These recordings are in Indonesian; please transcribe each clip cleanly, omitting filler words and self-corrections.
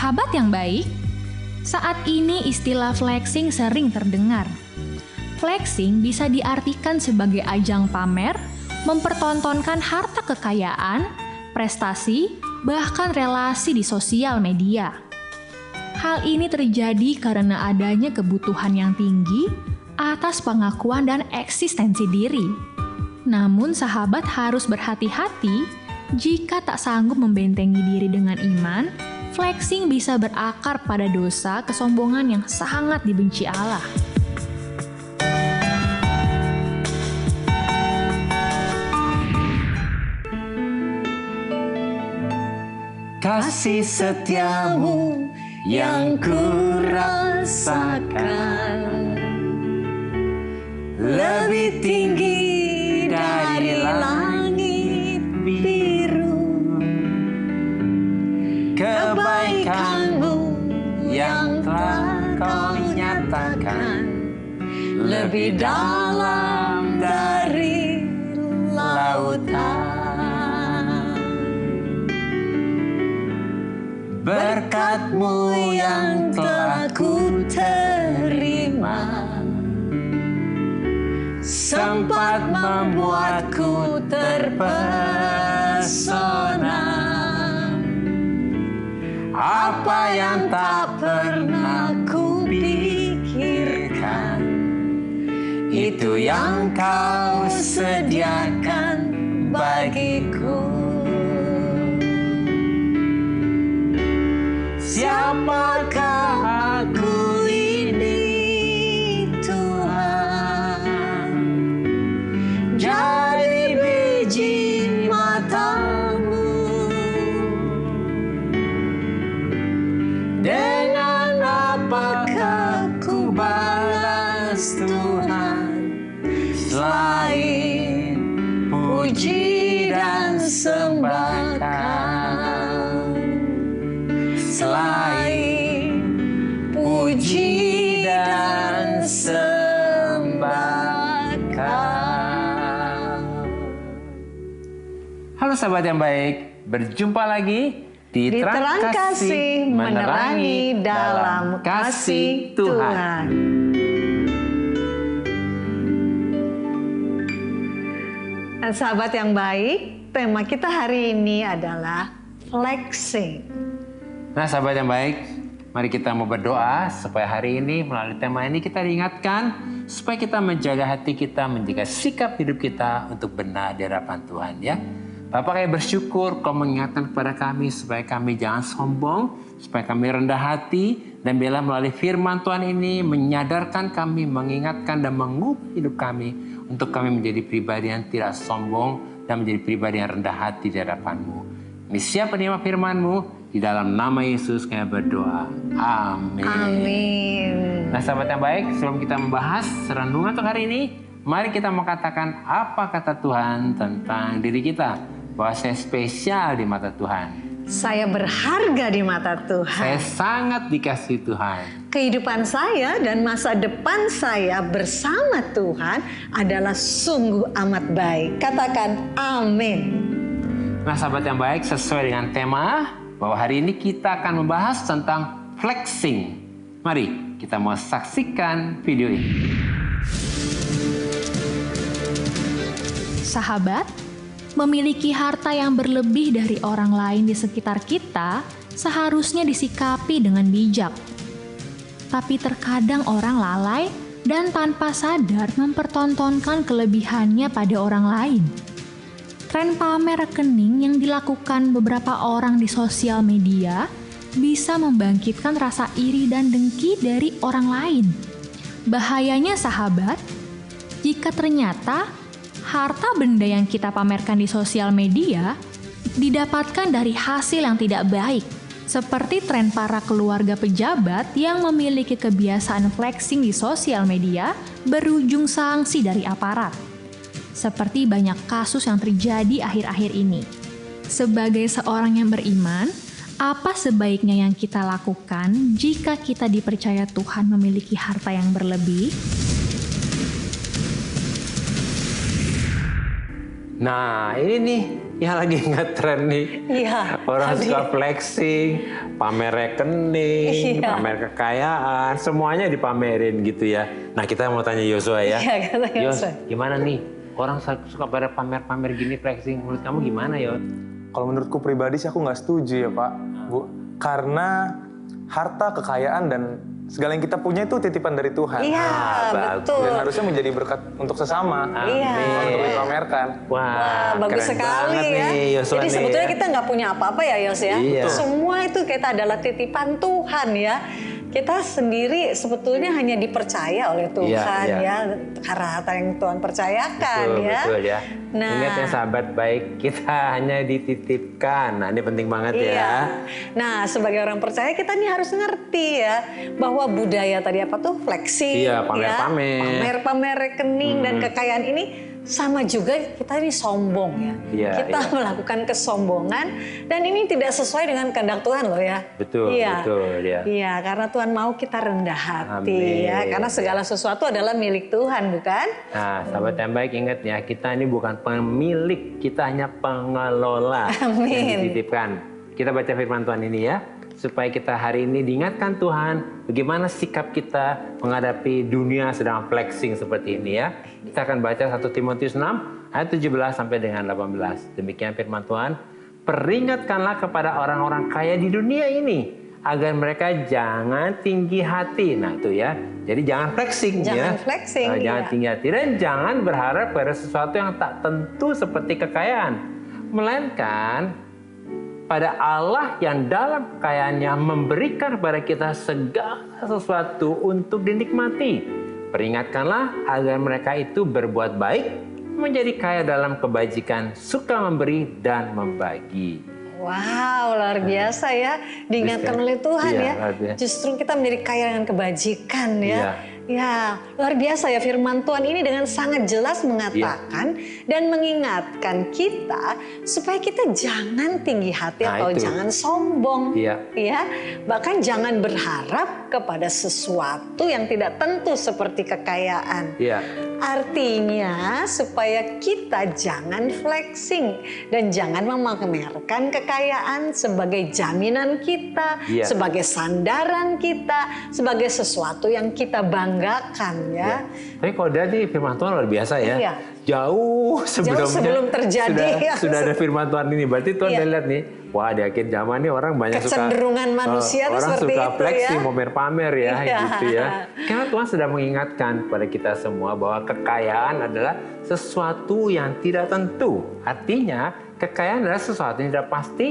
Sahabat yang baik, saat ini istilah flexing sering terdengar. Flexing bisa diartikan sebagai ajang pamer, mempertontonkan harta kekayaan, prestasi, bahkan relasi di sosial media. Hal ini terjadi karena adanya kebutuhan yang tinggi atas pengakuan dan eksistensi diri. Namun sahabat harus berhati-hati jika tak sanggup membentengi diri dengan iman. Flexing bisa berakar pada dosa kesombongan yang sangat dibenci Allah. Kasih setiamu yang ku rasakan lebih tinggi dari langit biru. Kebaikanmu yang telah kau nyatakan lebih dalam dari lautan. Berkat-Mu yang telah ku terima sempat membuatku terpesona. Apa yang tak pernah ku pikirkan, itu yang Kau sediakan bagiku. Siapakah aku ini, Tuhan? Jadi biji mata-Mu. Dengan apakah ku balas Tuhan, selain puji dan sembahkan, selain puji dan sembahkan. Halo sahabat yang baik, berjumpa lagi di Terang Kasih menerangi dalam kasih Tuhan. Nah, sahabat yang baik, tema kita hari ini adalah flexing. Nah sahabat yang baik, mari kita mau berdoa supaya hari ini melalui tema ini kita diingatkan supaya kita menjaga hati kita, menjaga sikap hidup kita untuk benar di hadapan Tuhan ya. Bapak kami bersyukur Kau mengingatkan kepada kami supaya kami jangan sombong, supaya kami rendah hati, dan biarlah melalui firman Tuhan ini menyadarkan kami, mengingatkan dan mengubah hidup kami untuk kami menjadi pribadi yang tidak sombong dan menjadi pribadi yang rendah hati di hadapan-Mu. Kami siap menerima firman-Mu, di dalam nama Yesus kami berdoa. Amin. Amin. Nah sahabat yang baik, sebelum kita membahas renungan untuk hari ini, mari kita mengatakan apa kata Tuhan tentang diri kita. Bahwa saya spesial di mata Tuhan. Saya berharga di mata Tuhan. Saya sangat dikasihi Tuhan. Kehidupan saya dan masa depan saya bersama Tuhan adalah sungguh amat baik. Katakan amin. Nah sahabat yang baik, sesuai dengan tema bahwa hari ini kita akan membahas tentang flexing. Mari kita mau saksikan video ini. Sahabat, memiliki harta yang berlebih dari orang lain di sekitar kita seharusnya disikapi dengan bijak. Tapi terkadang orang lalai dan tanpa sadar mempertontonkan kelebihannya pada orang lain. Tren pamer rekening yang dilakukan beberapa orang di sosial media bisa membangkitkan rasa iri dan dengki dari orang lain. Bahayanya sahabat, jika ternyata harta benda yang kita pamerkan di sosial media didapatkan dari hasil yang tidak baik, seperti tren para keluarga pejabat yang memiliki kebiasaan flexing di sosial media berujung sanksi dari aparat. Seperti banyak kasus yang terjadi akhir-akhir ini. Sebagai seorang yang beriman, apa sebaiknya yang kita lakukan jika kita dipercaya Tuhan memiliki harta yang berlebih? Nah ini nih Ya lagi ngetren nih. Iya. Orang suka flexing, pamer rekening, Iya. pamer kekayaan, semuanya dipamerin gitu ya. Nah kita mau tanya Yosua ya. Iya, kata Yos, Yosua. gimana nih? Orang suka pada pamer-pamer gini flexing. Menurut kamu gimana Yos? Kalau menurutku pribadi sih aku nggak setuju ya Pak, Bu. Karena harta, kekayaan, dan segala yang kita punya itu titipan dari Tuhan. Iya, bagus. betul. Dan harusnya menjadi berkat untuk sesama. Iya. Bukan untuk dipamerkan. Wah, bagus keren sekali banget ya. nih, Yosua Jadi nih sebetulnya ya. kita nggak punya apa-apa ya Yos ya. Iya. Semua itu kita adalah titipan Tuhan ya. Kita sendiri sebetulnya hanya dipercaya oleh Tuhan Iya. ya. Karena harta yang Tuhan percayakan Betul, ya. betul ya. Nah. Ingat ya sahabat baik, kita hanya dititipkan. Nah ini penting banget ya. Iya. Nah, sebagai orang percaya kita nih harus ngerti ya bahwa budaya tadi apa tuh flexing, Iya, pamer-pamer. ya, pamer-pamer rekening dan kekayaan ini sama juga kita ini sombong ya. Iya, Kita iya. melakukan kesombongan dan ini tidak sesuai dengan kehendak Tuhan loh ya. Betul, Iya. betul ya. Iya, karena Tuhan mau kita rendah hati Amin. ya. Karena segala sesuatu adalah milik Tuhan, bukan? Nah, sahabat yang baik ingat ya, kita ini bukan pemilik, kita hanya pengelola Amin. yang dititipkan. Kita baca firman Tuhan ini ya, supaya kita hari ini diingatkan Tuhan bagaimana sikap kita menghadapi dunia sedang flexing seperti ini ya. Kita akan baca 1 Timotius 6 ayat 17 sampai dengan 18. Demikian firman Tuhan, peringatkanlah kepada orang-orang kaya di dunia ini agar mereka jangan tinggi hati. Nah itu ya, jadi jangan flexing Jangan ya. flexing, Jangan iya. tinggi hati dan jangan berharap pada sesuatu yang tak tentu seperti kekayaan, melainkan pada Allah yang dalam kekayaannya memberikan kepada kita segala sesuatu untuk dinikmati. Peringatkanlah agar mereka itu berbuat baik, menjadi kaya dalam kebajikan, suka memberi dan membagi. Wow, luar biasa ya. Diingatkan Bisa. oleh Tuhan Iya, ya. luar biasa. Justru kita menjadi kaya dengan kebajikan ya. Iya. Ya, luar biasa ya firman Tuhan ini dengan sangat jelas mengatakan dan mengingatkan kita supaya kita jangan tinggi hati Nah, atau itu. jangan sombong. Iya. Ya, bahkan jangan berharap kepada sesuatu yang tidak tentu seperti kekayaan. Iya. Artinya supaya kita jangan flexing dan jangan memamerkan kekayaan sebagai jaminan kita, Iya. sebagai sandaran kita, sebagai sesuatu yang kita banggakan ya. Tapi kalau dari firman Tuhan luar biasa ya. Iya. Jauh sebelum terjadi. Sudah ada firman Tuhan ini. Berarti Tuhan Iya. udah lihat nih. Wah di akhir zaman nih orang banyak Kecenderungan manusia tuh orang seperti suka itu flexing, ya. pamer-pamer ya Iya. gitu ya. Karena Tuhan sudah mengingatkan kepada kita semua bahwa kekayaan adalah sesuatu yang tidak tentu. Artinya kekayaan adalah sesuatu yang tidak pasti,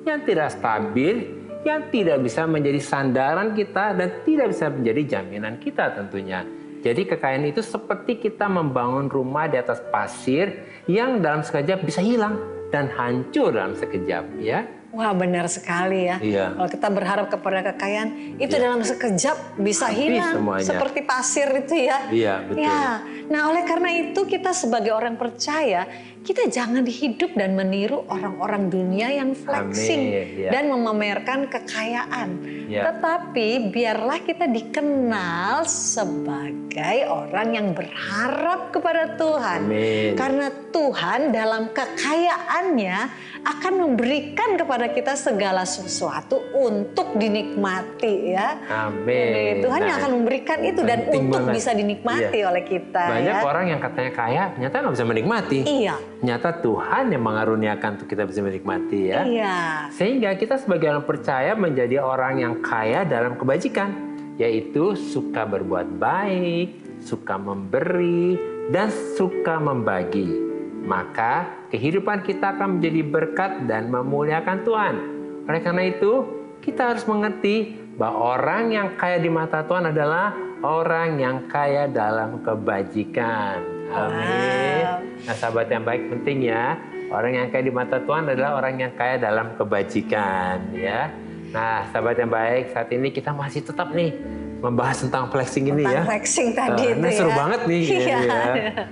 yang tidak stabil, yang tidak bisa menjadi sandaran kita dan tidak bisa menjadi jaminan kita tentunya. Jadi kekayaan itu seperti kita membangun rumah di atas pasir yang dalam sekejap bisa hilang dan hancur dalam sekejap ya. Wah, benar sekali ya. Iya. Kalau kita berharap kepada kekayaan, itu Iya. dalam sekejap bisa Habis hilang. semuanya. Seperti pasir itu ya. Iya, betul. Ya. Nah, oleh karena itu kita sebagai orang percaya, kita jangan hidup dan meniru orang-orang dunia yang flexing Amin, ya. dan memamerkan kekayaan. Ya. Tetapi biarlah kita dikenal sebagai orang yang berharap kepada Tuhan. Amin. Karena Tuhan dalam kekayaannya akan memberikan kepada kita segala sesuatu untuk dinikmati ya. Amin. Jadi Tuhan yang Nah, akan memberikan itu dan penting untuk banget. bisa dinikmati Iya. oleh kita. Banyak ya. orang yang katanya kaya, ternyata nggak bisa menikmati. Iya. Ternyata Tuhan yang mengaruniakan untuk kita bisa menikmati ya. Iya. Sehingga kita sebagai orang percaya menjadi orang yang kaya dalam kebajikan, yaitu suka berbuat baik, suka memberi, dan suka membagi. Maka kehidupan kita akan menjadi berkat dan memuliakan Tuhan. Oleh karena itu, kita harus mengerti bahwa orang yang kaya di mata Tuhan adalah orang yang kaya dalam kebajikan. Amin. Nah, sahabat yang baik, penting ya. Orang yang kaya di mata Tuhan adalah orang yang kaya dalam kebajikan, ya. Nah, sahabat yang baik, saat ini kita masih tetap nih membahas tentang flexing ini ya. Tentang flexing tadi itu Nah, seru ya. banget nih Iya. ya.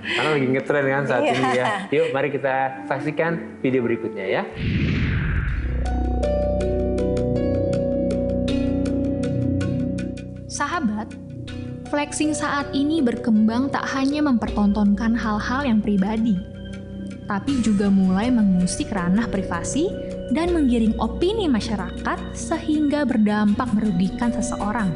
Karena lagi ngetren kan saat Iya. ini ya. Yuk, mari kita saksikan video berikutnya ya. Sahabat, flexing saat ini berkembang tak hanya mempertontonkan hal-hal yang pribadi, tapi juga mulai mengusik ranah privasi dan menggiring opini masyarakat sehingga berdampak merugikan seseorang.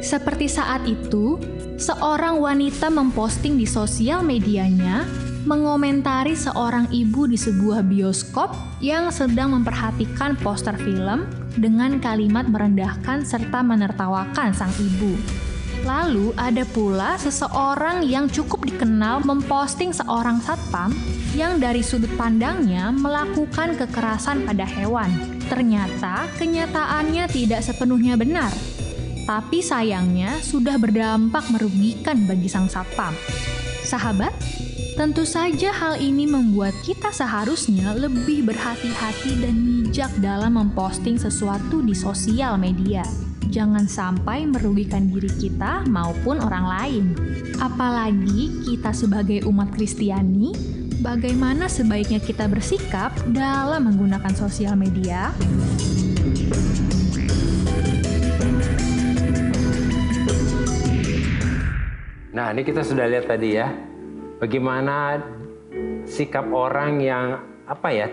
Seperti saat itu, seorang wanita memposting di sosial medianya mengomentari seorang ibu di sebuah bioskop yang sedang memperhatikan poster film dengan kalimat merendahkan serta menertawakan sang ibu. Lalu ada pula seseorang yang cukup dikenal memposting seorang satpam yang dari sudut pandangnya melakukan kekerasan pada hewan. Ternyata kenyataannya tidak sepenuhnya benar, tapi sayangnya sudah berdampak merugikan bagi sang satpam. Sahabat, tentu saja hal ini membuat kita seharusnya lebih berhati-hati dan bijak dalam memposting sesuatu di sosial media. Jangan sampai merugikan diri kita maupun orang lain. Apalagi kita sebagai umat Kristiani, bagaimana sebaiknya kita bersikap dalam menggunakan sosial media? Nah, ini kita sudah lihat tadi ya, bagaimana sikap orang yang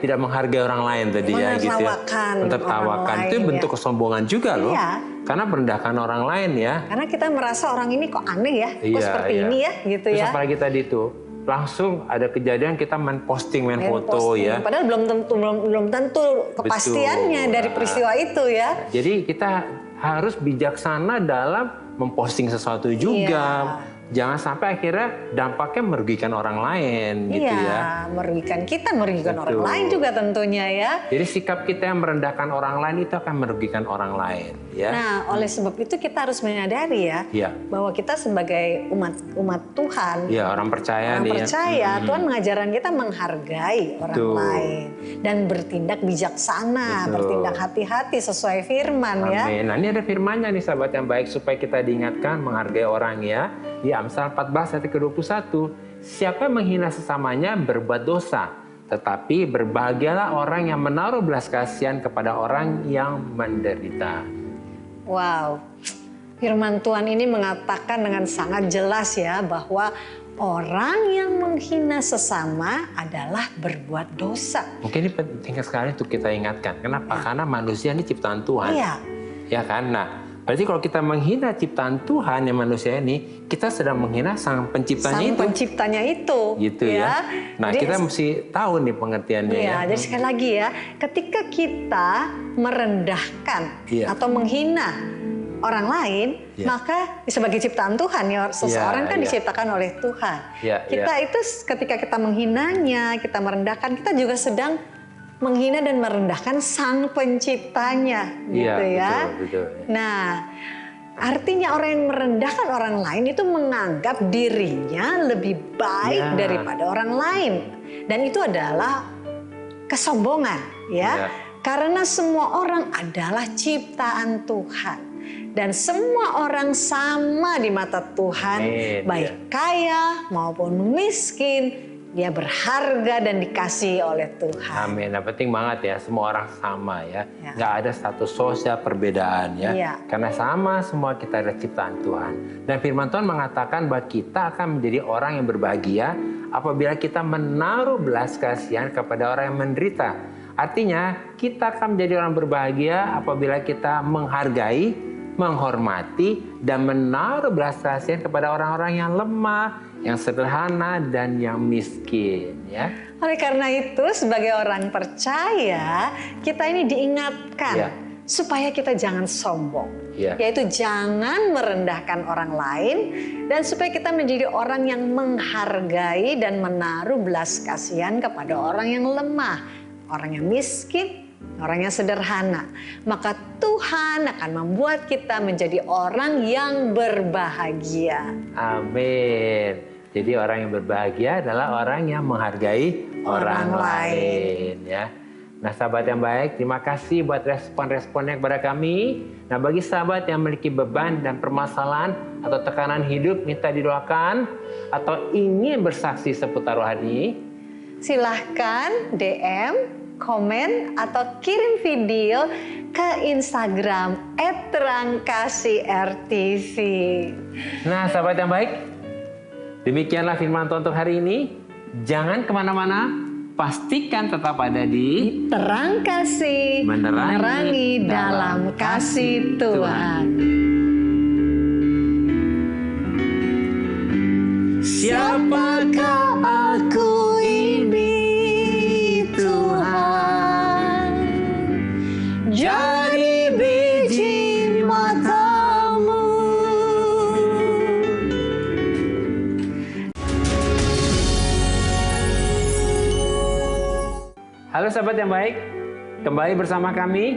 tidak menghargai orang lain tadi ya, gitu ya. Menertawakan itu bentuk kesombongan juga loh. Iya. Karena merendahkan orang lain ya. Karena kita merasa orang ini kok aneh ya, kok seperti ini ya, gitu. Terus ya. apalagi tadi itu, langsung ada kejadian kita main foto ya. Padahal belum tentu kepastiannya dari peristiwa itu ya. Jadi kita harus bijaksana dalam memposting sesuatu juga. Iya. Jangan sampai akhirnya dampaknya merugikan orang lain gitu ya. Merugikan kita, merugikan Betul. orang lain juga tentunya ya. Jadi sikap kita yang merendahkan orang lain itu akan merugikan orang lain ya. Nah, oleh sebab itu kita harus menyadari ya, bahwa kita sebagai umat Tuhan, ya, orang percaya Tuhan mengajarkan kita menghargai orang lain dan bertindak bijaksana, bertindak hati-hati sesuai firman ya. Amin. Nah, ini ada firmannya nih sahabat yang baik supaya kita diingatkan menghargai orang ya. Di Amsal 14 ayat ke-21, siapa yang menghina sesamanya berbuat dosa, tetapi berbahagialah orang yang menaruh belas kasihan kepada orang yang menderita. Wow, firman Tuhan ini mengatakan dengan sangat jelas ya bahwa orang yang menghina sesama adalah berbuat dosa. Mungkin ini penting sekali untuk kita ingatkan. Kenapa? Karena manusia ini ciptaan Tuhan. Iya. Ya kan? Nah, berarti kalau kita menghina ciptaan Tuhan yang manusia ini, kita sedang menghina sang penciptanya penciptanya itu. Gitu ya. Nah, jadi, kita mesti tahu nih pengertiannya ya. Jadi sekali lagi ya, ketika kita merendahkan atau menghina orang lain, maka sebagai ciptaan Tuhan ya, seseorang kan diciptakan oleh Tuhan. Kita itu ketika kita menghinanya, kita merendahkan, kita juga sedang menghina dan merendahkan sang penciptanya, gitu ya. Betul. Nah, artinya orang yang merendahkan orang lain itu menganggap dirinya lebih baik daripada orang lain, dan itu adalah kesombongan, ya. Karena semua orang adalah ciptaan Tuhan dan semua orang sama di mata Tuhan, baik kaya maupun miskin. Dia berharga dan dikasihi oleh Tuhan. Amin. Nah, penting banget ya, semua orang sama ya. Nggak ada status sosial perbedaan ya. Karena sama semua kita adalah ciptaan Tuhan. Dan firman Tuhan mengatakan bahwa kita akan menjadi orang yang berbahagia apabila kita menaruh belas kasihan kepada orang yang menderita. Artinya kita akan menjadi orang berbahagia apabila kita menghargai, menghormati, dan menaruh belas kasihan kepada orang-orang yang lemah, yang sederhana, dan yang miskin ya. Oleh karena itu sebagai orang percaya kita ini diingatkan supaya kita jangan sombong, yaitu jangan merendahkan orang lain, dan supaya kita menjadi orang yang menghargai dan menaruh belas kasihan kepada orang yang lemah, orang yang miskin, orang yang sederhana. Maka Tuhan akan membuat kita menjadi orang yang berbahagia. Amin. Jadi orang yang berbahagia adalah orang yang menghargai orang lain ya. Nah, sahabat yang baik, terima kasih buat respon-responnya kepada kami. Nah, bagi sahabat yang memiliki beban dan permasalahan atau tekanan hidup, minta didoakan atau ingin bersaksi seputar rohani, silahkan DM, komen, atau kirim video ke Instagram @terangkasih_RTV. Nah, sahabat yang baik, demikianlah firman Tuhan untuk hari ini. Jangan kemana-mana, pastikan tetap ada di Terang Kasih, menerangi dalam kasih Tuhan. Siapakah aku ini, Tuhan? Jadi biji matamu. Halo sahabat yang baik, kembali bersama kami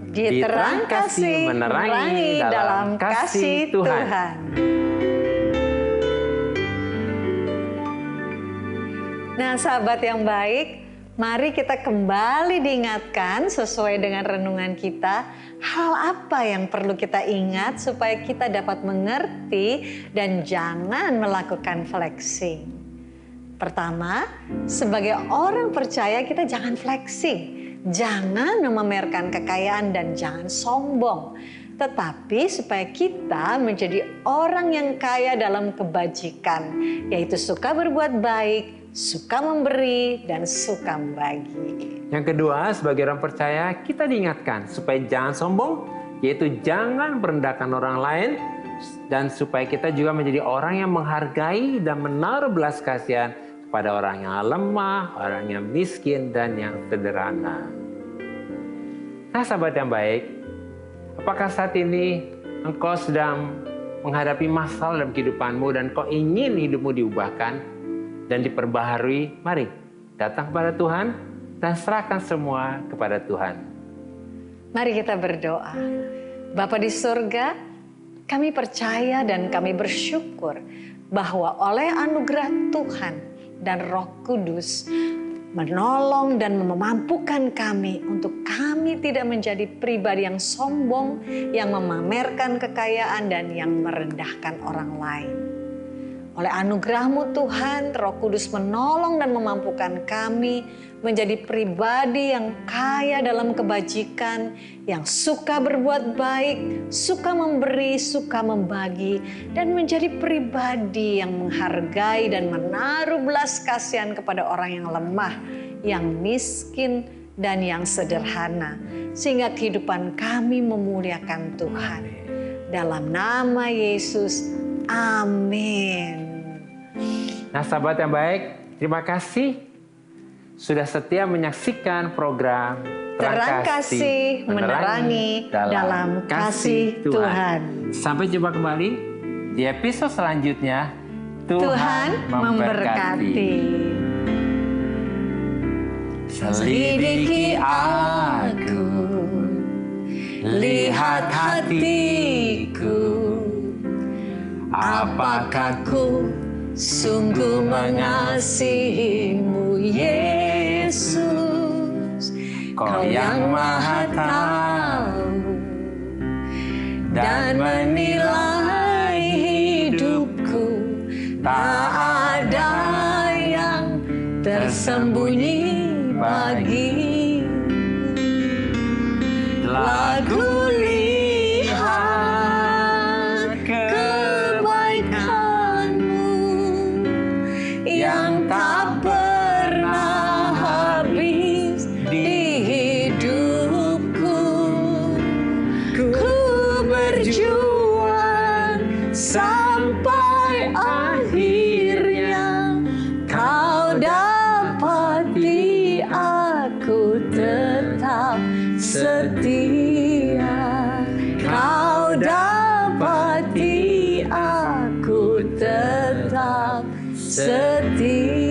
Di Terang Kasih, menerangi dalam kasih Tuhan. Nah sahabat yang baik, mari kita kembali diingatkan sesuai dengan renungan kita, hal apa yang perlu kita ingat supaya kita dapat mengerti dan jangan melakukan flexing. Pertama, sebagai orang percaya kita jangan flexing, jangan memamerkan kekayaan dan jangan sombong. Tetapi supaya kita menjadi orang yang kaya dalam kebajikan, yaitu suka berbuat baik, suka memberi, dan suka membagi. Yang kedua, sebagai orang percaya, kita diingatkan supaya jangan sombong, yaitu jangan merendahkan orang lain, dan supaya kita juga menjadi orang yang menghargai dan menaruh belas kasihan kepada orang yang lemah, orang yang miskin, dan yang sederhana. Nah, sahabat yang baik, apakah saat ini engkau sedang menghadapi masalah dalam kehidupanmu dan kau ingin hidupmu diubahkan dan diperbaharui? Mari datang kepada Tuhan dan serahkan semua kepada Tuhan. Mari kita berdoa. Bapa di surga, kami percaya dan kami bersyukur bahwa oleh anugerah Tuhan dan Roh Kudus menolong dan memampukan kami untuk kami tidak menjadi pribadi yang sombong, yang memamerkan kekayaan dan yang merendahkan orang lain. Oleh anugerah-Mu Tuhan, Roh Kudus menolong dan memampukan kami menjadi pribadi yang kaya dalam kebajikan, yang suka berbuat baik, suka memberi, suka membagi, dan menjadi pribadi yang menghargai dan menaruh belas kasihan kepada orang yang lemah, yang miskin, dan yang sederhana. Sehingga kehidupan kami memuliakan Tuhan. Dalam nama Yesus, amin. Nah sahabat yang baik, terima kasih sudah setia menyaksikan program Terang Kasih, menerangi dalam kasih Tuhan. Sampai jumpa kembali di episode selanjutnya. Tuhan memberkati. Selidiki aku, lihat hatiku, apakah ku sungguh mengasihimu, Yesus. Kau yang Maha Tahu dan menilai hidupku, tak ada yang tersembunyi bagimu. Lagu lihat kebaikanmu yang tak pernah habis di hidupku. Ku berjuang sampai akhirnya kau dapati aku tetap setia. Kau dapati aku tetap setia.